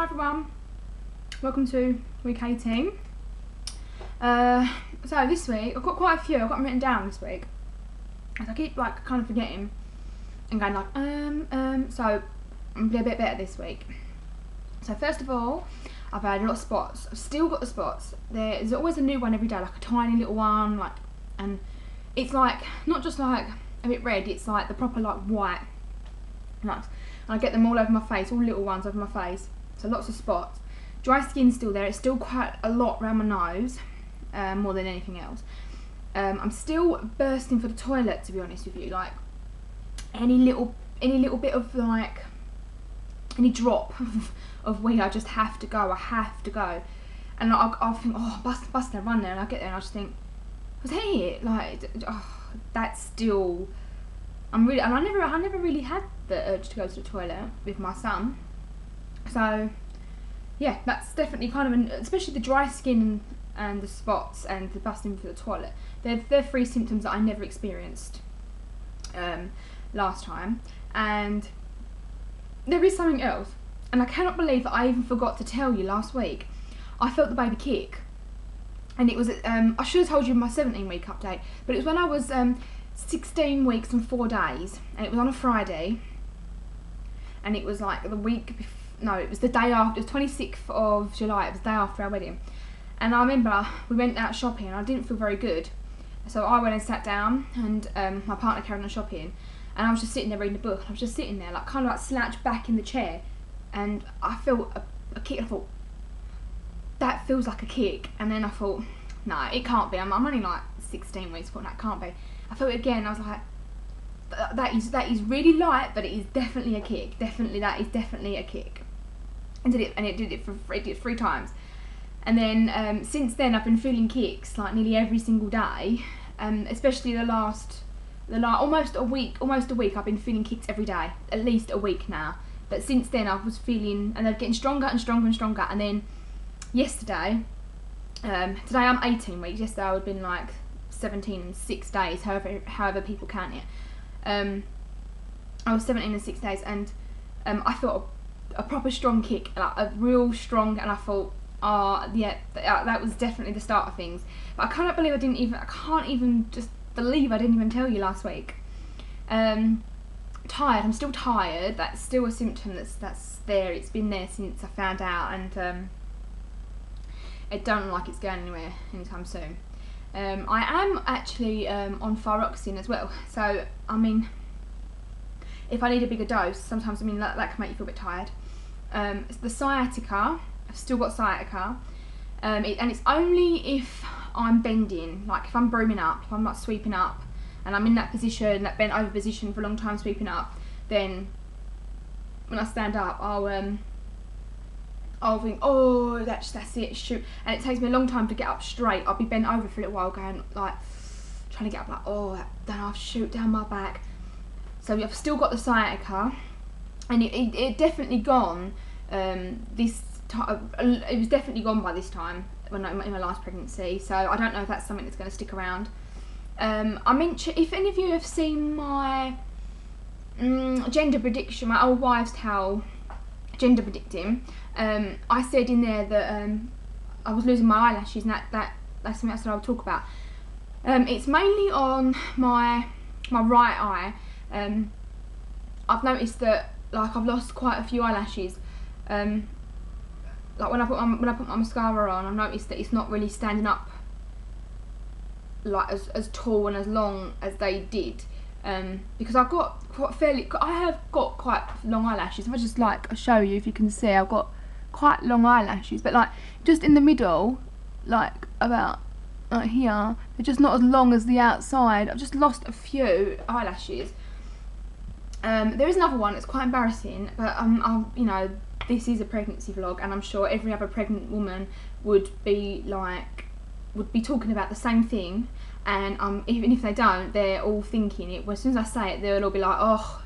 Hi everyone, welcome to week 18. So this week, I've got quite a few, I've got them written down this week. As I keep like kind of forgetting and going like, so I'm gonna be a bit better this week. So first of all, I've had a lot of spots. I've still got the spots. There's always a new one every day, like a tiny little one, like, and it's like, not just like a bit red, it's like the proper like white. Like, and I get them all over my face, all little ones over my face. So lots of spots. Dry skin's still there. It's still quite a lot around my nose, more than anything else. I'm still bursting for the toilet, to be honest with you. Like any little bit of like any drop of wee, I just have to go. I have to go, and I'll think, oh, bust and run there, and I get there and I just think, was that it? Like, oh, that's still. I never really had the urge to go to the toilet with my son. So yeah, that's definitely kind of especially the dry skin and the spots and the busting for the toilet. They're three symptoms that I never experienced last time. And there is something else, and I cannot believe that I even forgot to tell you last week. I felt the baby kick, and it was I should have told you in my 17-week update, but it was when I was 16 weeks and 4 days, and it was on a Friday, and it was like the week before, no, it was the day after, it was 26th of July, it was the day after our wedding. And I remember we went out shopping and I didn't feel very good, so I went and sat down, and my partner carried on shopping, and I was just sitting there reading a book. I was just sitting there like kind of like slouched back in the chair, and I felt a kick. I thought, that feels like a kick, and then I thought, no, it can't be, I'm only like 16 weeks, but that can't be. I felt it again, I was like, that is really light, but it is definitely a kick. That is definitely a kick. And it did it 3 times. And then since then I've been feeling kicks like nearly every single day. Especially the last almost a week I've been feeling kicks every day, at least a week now. But since then I was feeling, and they're getting stronger and stronger and stronger. And then yesterday, today I'm 18 weeks. Yesterday I would have been like 17 and 6 days, however people count it. I was 17 and 6 days, and I felt a proper strong kick, like a real strong, and I thought, oh yeah, that was definitely the start of things. But I can't believe I can't even just believe I didn't even tell you last week. Tired, I'm still tired. That's still a symptom that's there. It's been there since I found out, and it don't look like it's going anywhere anytime soon. I am actually on thyroxine as well, so I mean, if I need a bigger dose, sometimes, I mean, that can make you feel a bit tired. It's the sciatica. I've still got sciatica, and it's only if I'm bending, like if I'm brooming up, if I'm like sweeping up, and I'm in that position, that bent over position for a long time sweeping up, then when I stand up, I'll think, oh, that's it, shoot. And it takes me a long time to get up straight. I'll be bent over for a little while, going like, trying to get up, like, oh, then I'll shoot down my back. So I've still got the sciatica, and it definitely gone this time. It was definitely gone by this time when in my last pregnancy. So I don't know if that's something that's going to stick around. I mentioned, if any of you have seen my gender prediction, my old wives' tale gender predicting, I said in there that I was losing my eyelashes, and that's something else that I'll talk about. It's mainly on my right eye. I've noticed that like I've lost quite a few eyelashes. Like when I put my mascara on, I've noticed that it's not really standing up like as tall and as long as they did. Because I have got quite long eyelashes. If I just like, I'll show you if you can see, I've got quite long eyelashes, but like just in the middle, like about like here, they're just not as long as the outside. I've just lost a few eyelashes. There is another one that's quite embarrassing, but you know, this is a pregnancy vlog, and I'm sure every other pregnant woman would be talking about the same thing. And even if they don't, they're all thinking it. Well, as soon as I say it, they'll all be like, oh,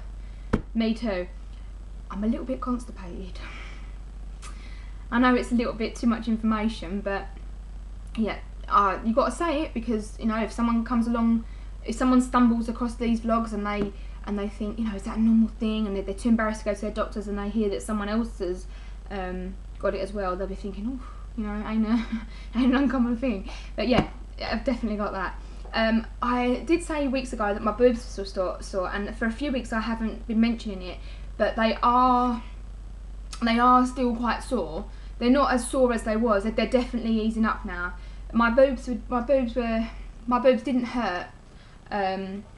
me too. I'm a little bit constipated. I know it's a little bit too much information, but yeah, you got to say it, because you know, if someone comes along, if someone stumbles across these vlogs and they think, you know, is that a normal thing, and they're too embarrassed to go to their doctors, and they hear that someone else has got it as well, they'll be thinking, oh, you know, ain't an uncommon thing. But yeah, I've definitely got that. I did say weeks ago that my boobs were still sore, and for a few weeks I haven't been mentioning it, but they are still quite sore. They're not as sore as they was. They're definitely easing up now. My boobs didn't hurt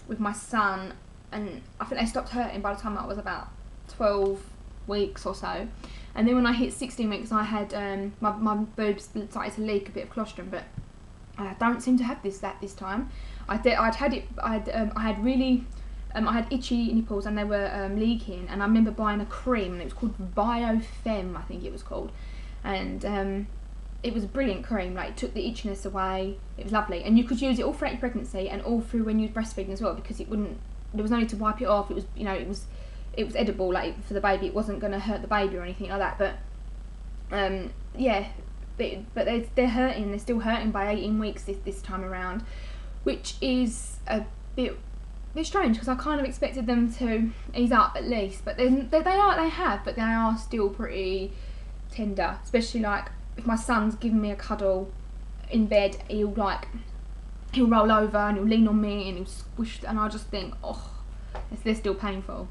with my son, and I think they stopped hurting by the time I was about 12 weeks or so. And then when I hit 16 weeks, I had my boobs started to leak a bit of colostrum, but I don't seem to have this time. I had itchy nipples and they were leaking, and I remember buying a cream, and it was called Biofem, I think it was called, and it was a brilliant cream. Like, it took the itchiness away. It was lovely, and you could use it all throughout your pregnancy and all through when you were breastfeeding as well, because there was no need to wipe it off. It was, you know, it was edible, like, for the baby. It wasn't going to hurt the baby or anything like that. But yeah, but they're hurting. They're still hurting by 18 weeks this time around, which is a bit strange, because I kind of expected them to ease up at least. But they are still pretty tender, especially like if my son's giving me a cuddle in bed, he'll roll over and he'll lean on me and he'll squish, and I just think, oh, they're still painful.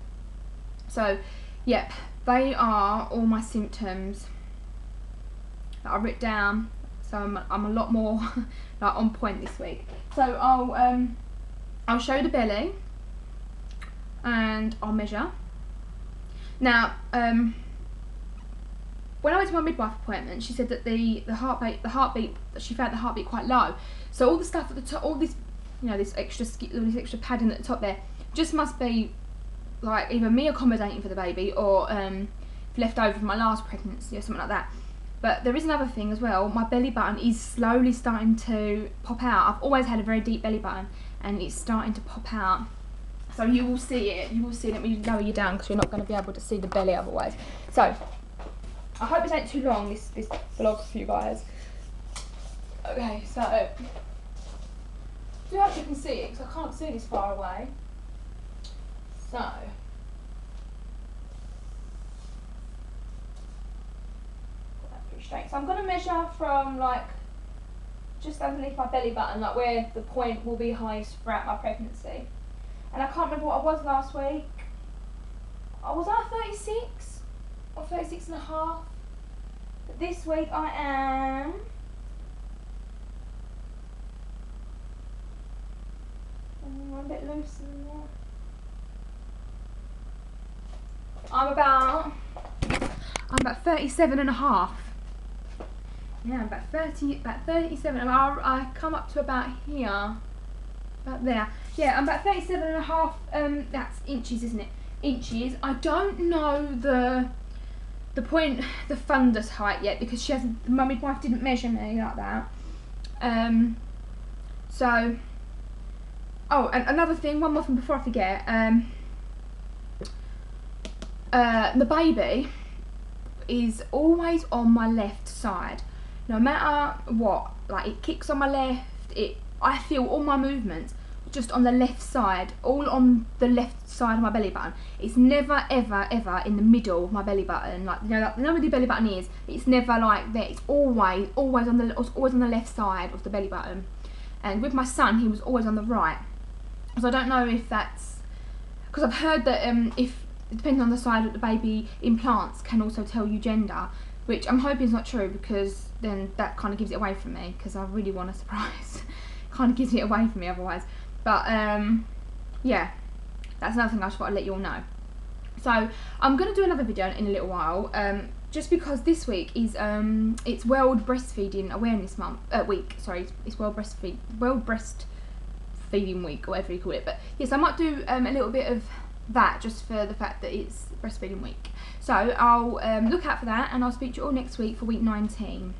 So yep, they are all my symptoms that I wrote down, so I'm a lot more like on point this week. So I'll show the belly and I'll measure. Now when I went to my midwife appointment, she said that the heartbeat, she found the heartbeat quite low. So all the stuff at the top, all this, you know, this extra padding at the top there, just must be like either me accommodating for the baby or left over from my last pregnancy or something like that. But there is another thing as well. My belly button is slowly starting to pop out. I've always had a very deep belly button, and it's starting to pop out. So you will see it. You will see it. Let me lower you down, because you're not going to be able to see the belly otherwise. So I hope it ain't too long, this vlog for you guys. Okay, so I hope you can see it, because I can't see this far away. So straight. So I'm going to measure from like just underneath my belly button, like where the point will be highest throughout my pregnancy. And I can't remember what I was last week. Was I 36 or 36 and a half? But this week I am I'm a bit looser than that. I'm about 37 and a half. Yeah, about 37. I come up to about here, about there. Yeah, I'm about 37 and a half. That's inches, isn't it? Inches. I don't know the fundus height yet, because my midwife didn't measure me like that. So, oh, and another thing, one more thing before I forget. The baby is always on my left side. No matter what, like, it kicks on my left, I feel all my movements just on the left side, all on the left side of my belly button. It's never ever ever in the middle of my belly button, like, you know, like, where the belly button is. It's never like that. It's always on the left side of the belly button. And with my son, he was always on the right. So I don't know if that's because I've heard that if depending on the side that the baby implants can also tell you gender, which I'm hoping is not true, because then that kind of gives it away from me, because I really want a surprise. Kind of gives it away from me otherwise. But yeah, that's another thing I just thought I'd let you all know. So I'm going to do another video in a little while, just because this week is it's World Breastfeeding Awareness Week. Sorry, it's World Breastfeeding Week, or whatever you call it. But yes, I might do a little bit of that, just for the fact that it's breastfeeding week. So I'll look out for that, and I'll speak to you all next week for week 19.